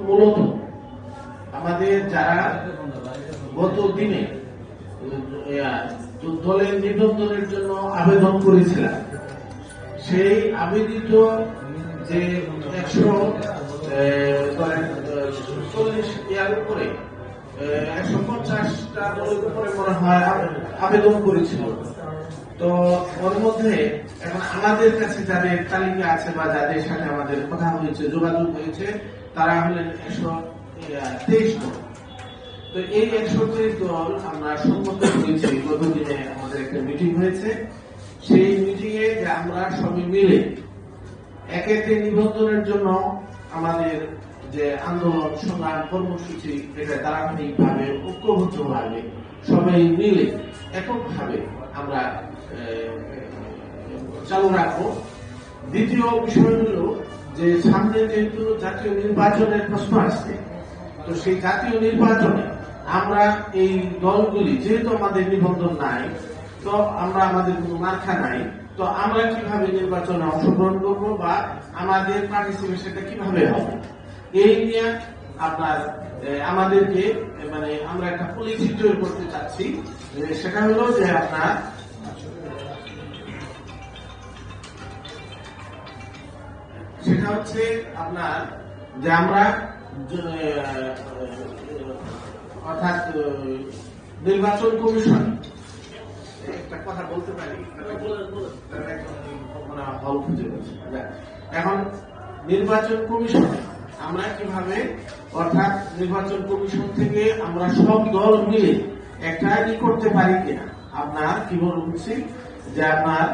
মূলত আমাদের যারা গত দিনে দলের নিবন্ধনের জন্য আবেদন করেছিলাম, সেই আবেদিত যে 140 ইয়ার উপরে 150টা দলের উপরে মনে হয় আবেদন করেছিল। তো ওর মধ্যে এখন আমাদের কাছে যাদের তালিকা আছে বা যাদের সাথে আমাদের কথা হয়েছে, যোগাযোগ হয়েছে, তারা হলেন 123 দল। তো এই 123 দল আমরা সম্মত হয়েছি। গতদিনে আমাদের একটা মিটিং হয়েছে, সেই মিটিং এ যে আমরা সবাই মিলে একেতে নিবন্ধনের জন্য আমাদের যে আন্দোলন সংগ্রাম কর্মসূচি, এটা ধারাবাহিকভাবে ঐক্যবদ্ধভাবে সবাই মিলে এককভাবে আমরা চালু রাখবো। দ্বিতীয় বিষয় হলো যে সামনে যেহেতু জাতীয় নির্বাচনের প্রশ্ন আসছে, তো সেই জাতীয় নির্বাচনে আমরা এই দলগুলি যেহেতু আমাদের নিবন্ধন নাই, তো আমরা আমাদের কোনো মার্কা নাই, তো আমরা কিভাবে নির্বাচনে অংশগ্রহণ করবো বা আমাদের পার্টিসিপেশনটা কিভাবে হবে, এই নিয়ে আপনার আমাদেরকে মানে আমরা একটা পলিসি তৈরি করতে চাচ্ছি। সেটা হলো যে আপনার সেটা হচ্ছে আপনার যে আমরা অর্থাৎ নির্বাচন কমিশন একটা কথা বলতে পারি, এখন নির্বাচন কমিশন আমরা কিভাবে, অর্থাৎ নির্বাচন কমিশন থেকে আমরা সব দল মিলে একটা করতে পারি কিনা, আপনার কি বলছি যে আপনার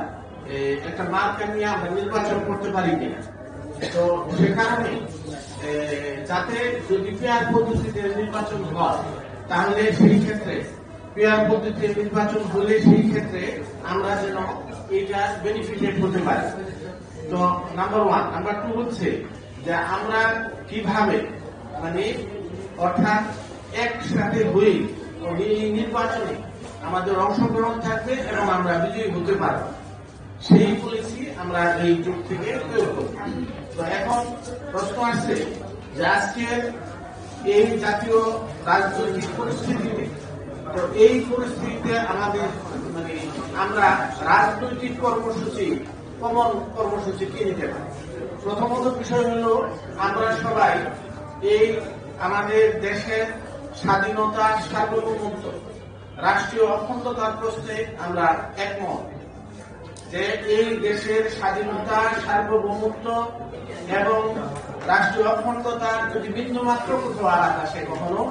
একটা মার্কা নিয়ে আমরা নির্বাচন করতে পারি কিনা। তো সে কারণে যাতে যদি পেয়ার পদ্ধতিতে নির্বাচন হয়, তাহলে সেই ক্ষেত্রে পেয়ার পদ্ধতিতে নির্বাচন হলে সেই ক্ষেত্রে আমরা যেন এটা বেনিফিটেড হতে পারি। তো নাম্বার 1, নাম্বার 2 হচ্ছে যে আমরা কিভাবে মানে অর্থাৎ একসাথে হয়ে এই নির্বাচনে আমাদের অংশগ্রহণ থাকবে এবং আমরা বিজয়ী হতে পারবো, সেই পলিসি আমরা এই যুগ থেকে তৈরি করব। তো এখন প্রশ্ন আসছে যে আজকের এই জাতীয় রাজনৈতিক পরিস্থিতিতে, তো এই পরিস্থিতিতে আমাদের মানে আমরা রাজনৈতিক কর্মসূচি, কমন কর্মসূচি কি নিতে পারি। প্রথমত বিষয় হলো আমরা সবাই এই আমাদের দেশের স্বাধীনতা, সার্বভৌমত্ব, রাষ্ট্রীয় অখণ্ডতার প্রশ্নে আমরা একমত যে এই দেশের স্বাধীনতা, সার্বভৌমত্ব এবং রাষ্ট্রীয় অখণ্ডতার যদি বিন্দুমাত্র কোথাও আঘাত আসে কখনো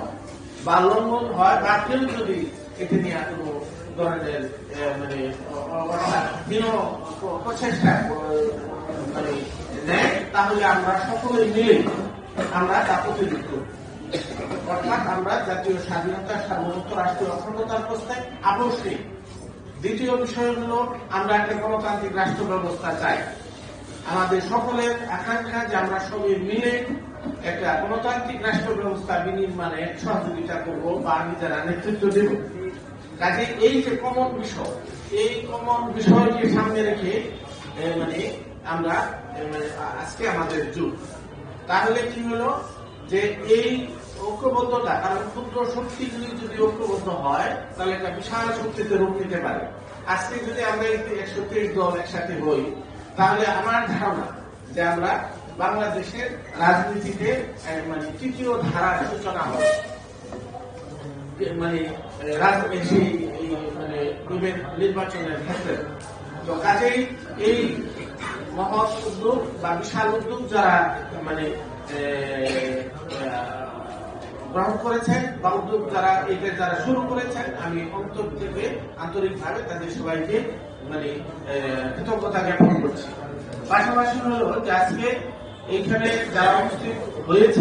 বা লঙ্ঘন হয় বা কেউ যদি এতে নিয়ে কোনো ধরনের মানে প্রচেষ্টা মানে নেয়, তাহলে আমরা সকলে মিলে আমরা তা প্রতিরোধ করব। অর্থাৎ আমরা জাতীয় স্বাধীনতা, সার্বভৌমত্ব, রাষ্ট্রীয় অখণ্ডতার প্রশ্নে আপোষ নেই। দ্বিতীয় বিষয় হলো আমরা একটা গণতান্ত্রিক রাষ্ট্র ব্যবস্থা চাই। আমাদের সকলের আকাঙ্ক্ষা যে আমরা সবাই মিলে একটা গণতান্ত্রিক রাষ্ট্র ব্যবস্থা বিনির্মাণে সহযোগিতা করব বা নিজেরা নেতৃত্ব দেব। কাজে এই যে কমন বিষয়, এই কমন বিষয়কে সামনে রেখে মানে আমরা আজকে আমাদের যুগ, তাহলে কি হলো যে এই ঐক্যবদ্ধতা, কারণ ক্ষুদ্র শক্তিগুলি যদি ঐক্যবদ্ধ হয় তাহলে একটা বিশাল শক্তিতে রূপ নিতে পারে। আজকে যদি আমরা 123 দল একসাথে হই, তাহলে আমার ধারণা যে আমরা বাংলাদেশের রাজনীতিতে মানে তৃতীয় ধারার সূচনা হবে, মানে রাজনীতি মানে নির্বাচনের ক্ষেত্রে। তো কাজেই এই মহৎ উদ্যোগ বা বিশাল উদ্যোগ যারা মানে গ্রহণ করেছেন বা উদ্যোগ যারা শুরু করেছেন, আমি অন্তর থেকে আন্তরিকভাবে তাদের সবাইকে মানে কৃতজ্ঞতা জ্ঞাপন করছি। পাশাপাশি হলো যে আজকে এইখানে যারা উপস্থিত হয়েছে